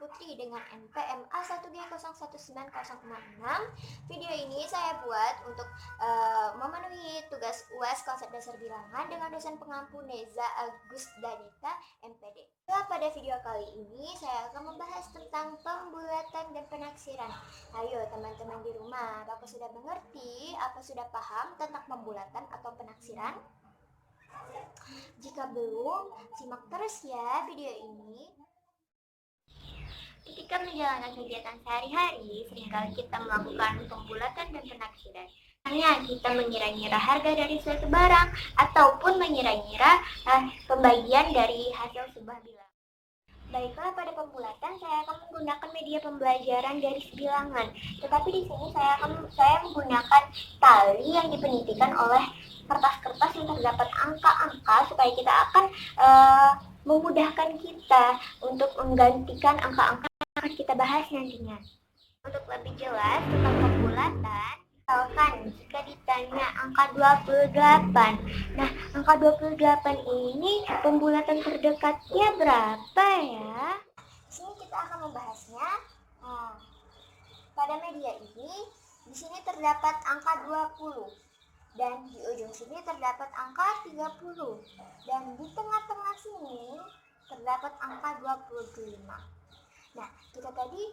Putri dengan NPM A1G019066. Video ini saya buat untuk memenuhi tugas UAS konsep dasar bilangan dengan dosen pengampu Neza Agusdanita MPD. Pada video kali ini saya akan membahas tentang pembulatan dan penaksiran. Ayo teman-teman di rumah, apakah sudah mengerti, apa sudah paham tentang pembulatan atau penaksiran? Jika belum, simak terus ya video ini. Ketika menjalankan kegiatan sehari-hari, seringkali kita melakukan pembulatan dan penaksiran. Hanya kita mengira-ngira harga dari suatu barang ataupun mengira-ngira pembagian dari hasil sebuah bilangan. Baiklah, pada pembulatan saya akan menggunakan media pembelajaran garis bilangan. Tetapi di sini saya menggunakan tali yang dipenitikan oleh kertas-kertas yang terdapat angka-angka supaya kita akan memudahkan kita untuk menggantikan angka-angka yang akan kita bahas nantinya. Untuk lebih jelas tentang pembulatan, misalkan jika ditanya angka 28. Nah, angka 28 ini pembulatan terdekatnya berapa ya? Di sini kita akan membahasnya. Pada media ini, di sini terdapat angka 20. Dan di ujung sini terdapat angka 30. Dan di tengah-tengah sini terdapat angka 25. Nah, kita tadi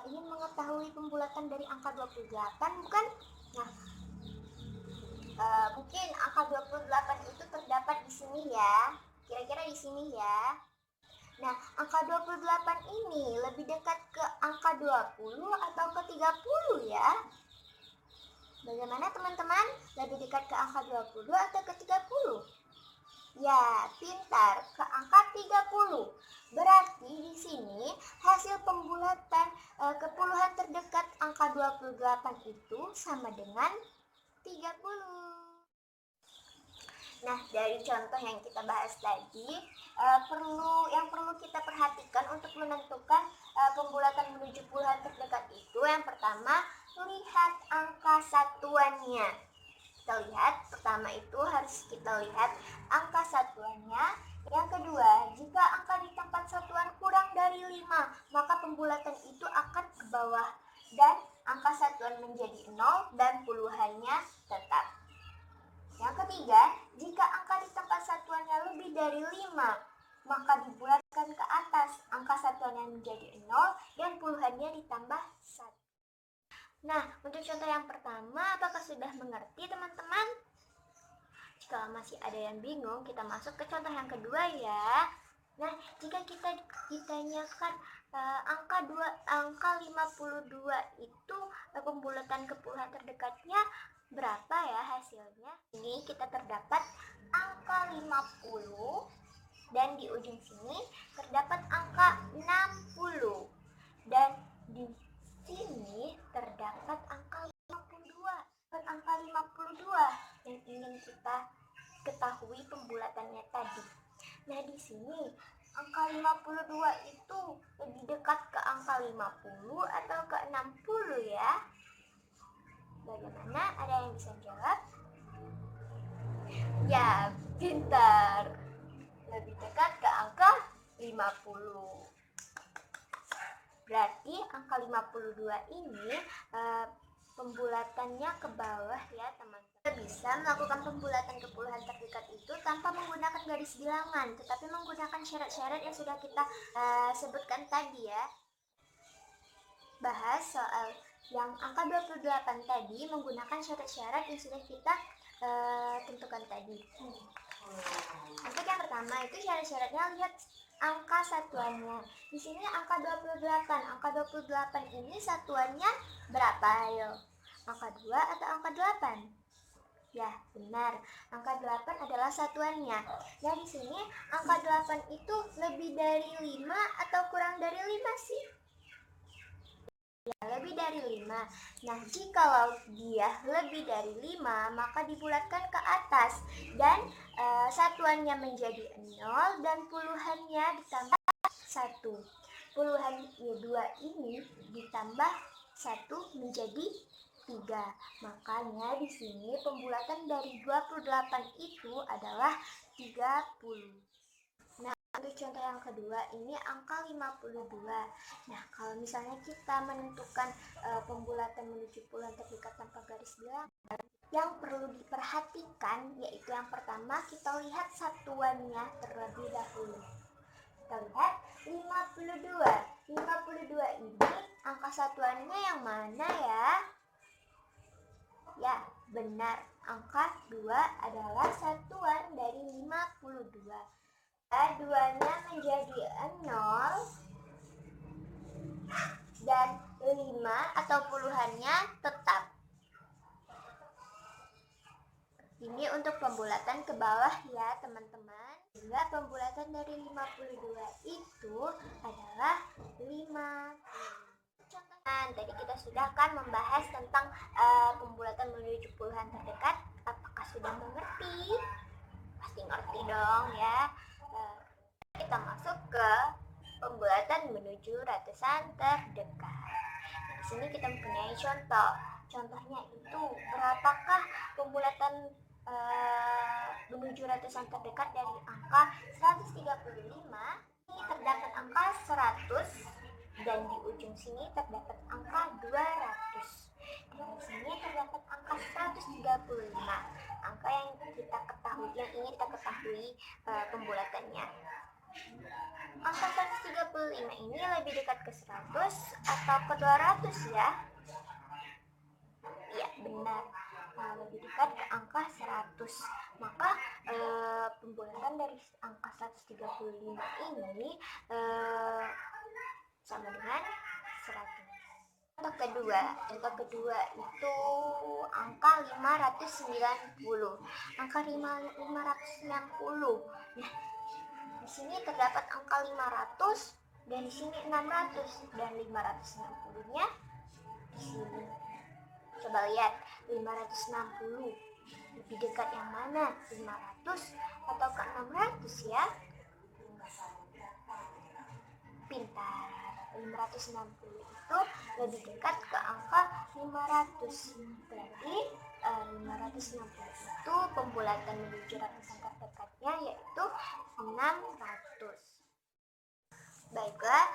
ingin mengetahui pembulatan dari angka 28, bukan? Nah, mungkin angka 28 itu terdapat di sini ya. Kira-kira di sini ya. Nah, angka 28 ini lebih dekat ke angka 20 atau ke 30 ya? Bagaimana teman-teman? Lebih dekat ke angka 20 atau ke 30? Ya, pintar, ke angka 30. Berarti di sini hasil pembulatan kepuluhan terdekat angka 28 itu sama dengan 30. Nah, dari contoh yang kita bahas tadi, yang perlu kita perhatikan untuk menentukan pembulatan menuju puluhan terdekat itu, yang pertama, lihat angka satuannya. Kita lihat, pertama itu harus kita lihat angka satuannya. Yang kedua, jika angka di tempat satuan kurang dari 5, maka pembulatan itu akan ke bawah dan angka satuan menjadi 0 dan puluhannya tetap. Yang ketiga, jika angka di tempat satuannya lebih dari 5, maka dibulatkan ke atas, angka satuannya menjadi 0 dan puluhannya ditambah 1. Nah, untuk contoh yang pertama, apakah sudah mengerti teman-teman? Jika masih ada yang bingung, kita masuk ke contoh yang kedua ya. Nah, jika kita ditanyakan angka 52 itu pembulatan ke puluhan terdekatnya berapa ya hasilnya? Ini kita terdapat angka 50 dan di ujung sini terdapat angka 60 dan di sini terdapat angka 52. Angka 52 yang ingin kita ketahui pembulatannya tadi. Nah, di sini angka 52 itu lebih dekat ke angka 50 atau ke 60 ya? Bagaimana? Ada yang bisa jawab? Ya, pintar. Lebih dekat ke angka 50. Berarti angka 52 ini pembulatannya ke bawah ya teman-teman. Kita bisa melakukan pembulatan ke puluhan terdekat itu tanpa menggunakan garis bilangan, tetapi menggunakan syarat-syarat yang sudah kita sebutkan tadi ya. Bahas soal yang angka 28 tadi menggunakan syarat-syarat yang sudah kita tentukan tadi. Untuk yang pertama itu syarat-syaratnya, lihat angka satuannya. Di sini angka 28. Angka 28 ini satuannya berapa? Ayo. Angka 2 atau angka 8? Ya, benar. Angka 8 adalah satuannya. Nah, di sini angka 8 itu lebih dari 5 atau kurang dari 5 sih? Ya, lebih dari 5. Nah, jikalau dia lebih dari 5, maka dibulatkan ke atas dan satuannya menjadi 0 dan puluhannya ditambah 1. Puluhan 2 ini ditambah 1 menjadi 3. Makanya di sini pembulatan dari 28 itu adalah 30. Nah, Untuk contoh yang kedua, ini angka 52. Nah, kalau misalnya kita menentukan pembulatan menuju puluhan terdekat tanpa garis bilangan, yang perlu diperhatikan yaitu yang pertama kita lihat satuannya terlebih dahulu. Kita lihat 52. 52 ini angka satuannya yang mana ya? Ya, benar. Angka 2 adalah satuan dari 52. Duanya menjadi 0 dan 5 atau puluhannya tetap. Ini untuk pembulatan ke bawah ya teman-teman. Sehingga pembulatan dari 52 itu adalah 5. Tadi kita sudah kan membahas tentang pembulatan menuju puluhan terdekat. Apakah sudah mengerti? Pasti ngerti dong ya. Kita masuk ke pembulatan menuju ratusan terdekat. Di sini kita mempunyai contoh. Contohnya itu berapakah pembulatan menuju ratusan terdekat dari angka 135? Ini terdapat angka 100 dan di ujung sini terdapat angka 200. Dan di sini terdapat angka 135. Angka yang ingin kita ketahui pembulatannya. Angka 135 ini lebih dekat ke 100 atau ke 200 ya? Iya, benar. Lebih dekat ke angka 100. Maka pembulatan dari angka 135 ini sama dengan 100. Contoh kedua itu angka 590. Angka 590. Nah, di sini terdapat angka 500 dan di sini 600 dan 560-nya di sini. Coba lihat 560 lebih dekat yang mana? 500 atau ke 600 ya? Pintar. 560 itu lebih dekat ke angka 500. Berarti 560 itu pembulatan menuju ratusan terdekatnya yaitu 600. Baiklah,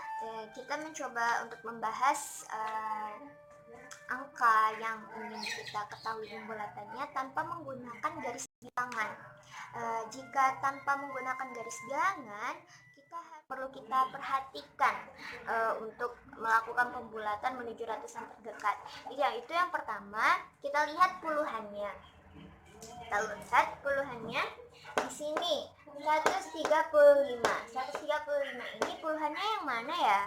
kita mencoba untuk membahas angka yang ingin kita ketahui pembulatannya tanpa menggunakan garis bilangan. Jika tanpa menggunakan garis bilangan, perlu kita perhatikan untuk melakukan pembulatan menuju ratusan terdekat. Itu yang pertama, kita lihat puluhannya. Kita lihat puluhannya di sini 135. 135 ini puluhannya yang mana ya?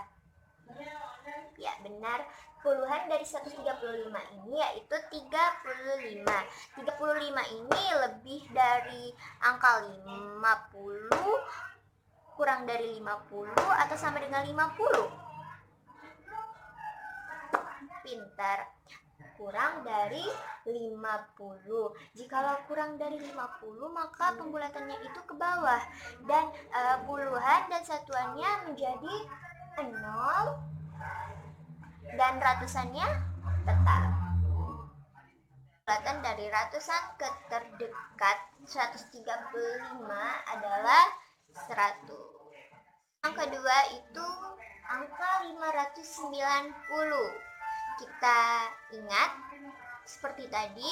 Ya, benar. Puluhan dari 135 ini yaitu 35. 35 ini lebih dari angka 50, kurang dari 50 atau sama dengan 50? Pintar. Kurang dari 50. Jikalau kurang dari 50, maka pembulatannya itu ke bawah dan puluhan dan satuannya menjadi 0 dan ratusannya tetap. Pembulatan dari ratusan ke terdekat 135 adalah 100. Yang kedua itu angka 590. Kita ingat seperti tadi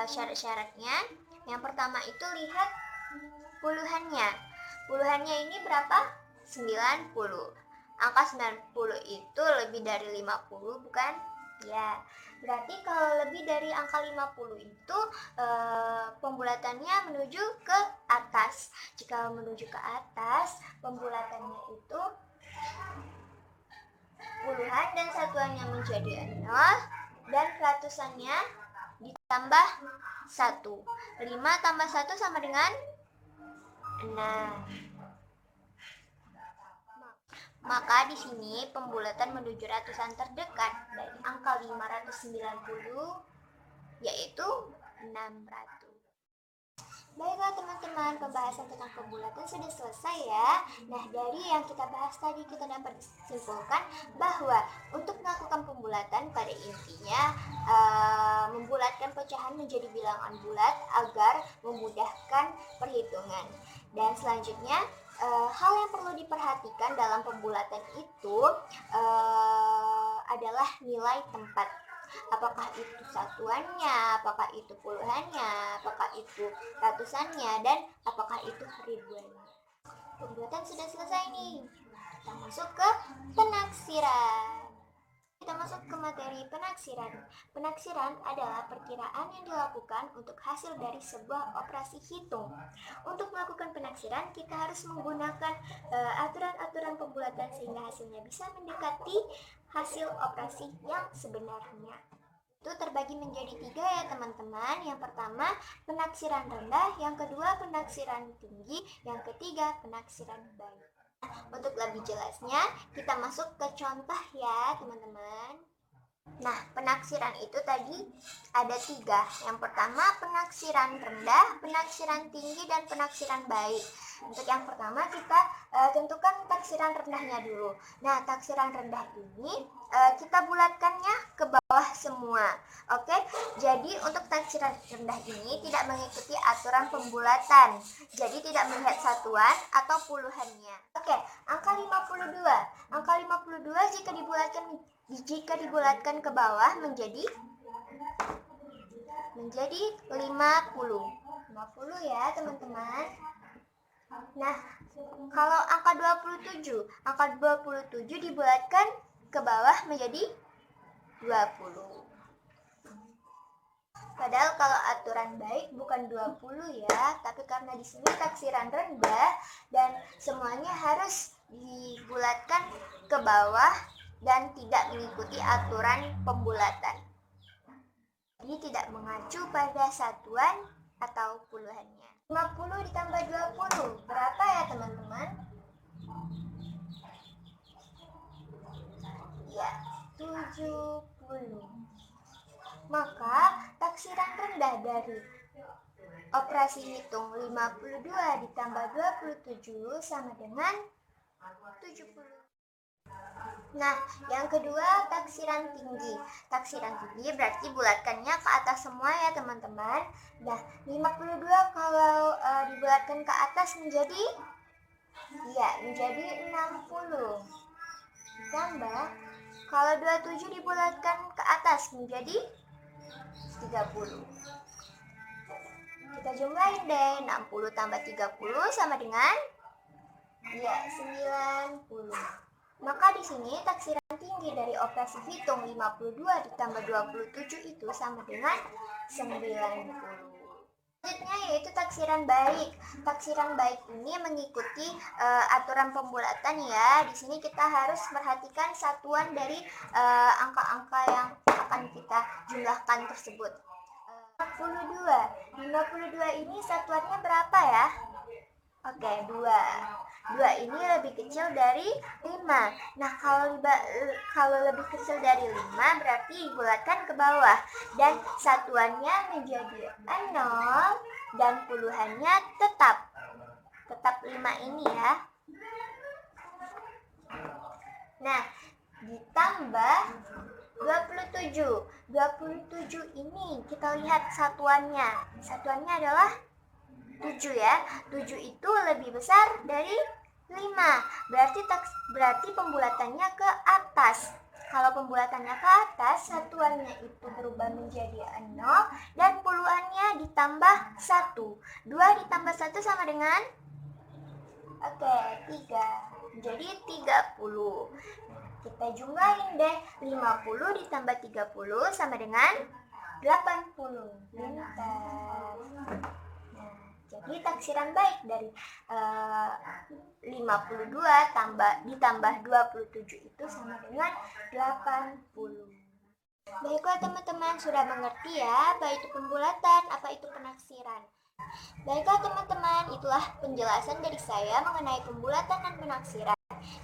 syarat-syaratnya. Yang pertama itu lihat puluhannya. Puluhannya ini berapa? 90. Angka 90 itu lebih dari 50, bukan? Ya, berarti kalau lebih dari angka 50 itu pembulatannya menuju ke atas. Jika menuju ke atas, pembulatannya itu puluhan dan satuannya menjadi 0 dan ratusannya ditambah 1. 5 tambah 1 sama dengan 6. Maka di sini pembulatan menuju ratusan terdekat dari angka 590 yaitu 600. Baiklah teman-teman, pembahasan tentang pembulatan sudah selesai ya. Nah, dari yang kita bahas tadi kita dapat simpulkan bahwa untuk melakukan pembulatan pada intinya membulatkan pecahan menjadi bilangan bulat agar memudahkan perhitungan. Dan selanjutnya Hal yang perlu diperhatikan dalam pembulatan itu adalah nilai tempat. Apakah itu satuannya, apakah itu puluhannya, apakah itu ratusannya, dan apakah itu ribuannya. Pembuatan sudah selesai nih. Kita masuk ke penaksiran. Kita masuk ke materi penaksiran. Penaksiran adalah perkiraan yang dilakukan untuk hasil dari sebuah operasi hitung. Untuk melakukan penaksiran, kita harus menggunakan aturan-aturan pembulatan sehingga hasilnya bisa mendekati hasil operasi yang sebenarnya. Itu terbagi menjadi 3 ya teman-teman. Yang pertama penaksiran rendah, yang kedua penaksiran tinggi, yang ketiga penaksiran baik. Untuk lebih jelasnya, kita masuk ke contoh ya teman-teman. Nah, penaksiran itu tadi ada 3. Yang pertama penaksiran rendah, penaksiran tinggi, dan penaksiran baik. Untuk yang pertama kita tentukan taksiran rendahnya dulu. Nah, taksiran rendah ini kita bulatkannya ke bawah semua. Oke, jadi untuk taksiran rendah ini tidak mengikuti aturan pembulatan. Jadi tidak melihat satuan atau puluhannya. Oke, angka 52. Angka 52 jika dibulatkan ke bawah menjadi 50. 50 ya, teman-teman. Nah, kalau angka 27 dibulatkan ke bawah menjadi 20. Padahal kalau aturan baik bukan 20 ya, tapi karena di sini taksiran rendah dan semuanya harus dibulatkan ke bawah dan tidak mengikuti aturan pembulatan. Jadi tidak mengacu pada satuan atau puluhannya. 50 ditambah 20 berapa ya teman-teman? Ya, 70. Maka taksiran rendah dari operasi hitung 52 ditambah 27 sama dengan 70. Nah, yang kedua taksiran tinggi. Taksiran tinggi berarti bulatkannya ke atas semua ya teman-teman. Nah, 52 kalau dibulatkan ke atas menjadi 60. Ditambah kalau 27 dibulatkan ke atas menjadi 30. Kita jumlahin deh, 60 tambah 30 sama dengan 90. Maka di sini taksiran tinggi dari operasi hitung 52 ditambah 27 itu sama dengan 90. Selanjutnya yaitu taksiran baik. Taksiran baik ini mengikuti aturan pembulatan ya. Di sini kita harus perhatikan satuan dari angka-angka yang akan kita jumlahkan tersebut. 52 ini satuannya berapa ya? Oke, 2 ini lebih kecil dari 5. Nah, kalau lebih kecil dari 5 berarti dibulatkan ke bawah dan satuannya menjadi 0 dan puluhannya tetap 5 ini ya. Nah, ditambah 27 ini kita lihat satuannya. Satuannya adalah 7 ya. 7 itu lebih besar dari 5. Berarti pembulatannya ke atas. Kalau pembulatannya ke atas, satuannya itu berubah menjadi 0 dan puluhannya ditambah 1. 2 ditambah 1 sama dengan 3. Jadi 30. Kita jumlahin deh. 50 ditambah 30 sama dengan 80. Pintar. Jadi taksiran baik dari 52 ditambah 27 itu sama dengan 80. Baiklah teman-teman, sudah mengerti ya apa itu pembulatan, apa itu penaksiran. Baiklah teman-teman, itulah penjelasan dari saya mengenai pembulatan dan penaksiran.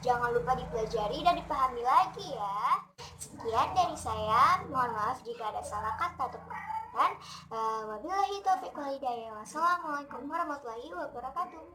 Jangan lupa dipelajari dan dipahami lagi ya. Sekian dari saya, mohon maaf jika ada salah kata atau perkataan. Wabillahi taufiq wal hidayah. Wassalamualaikum warahmatullahi wabarakatuh.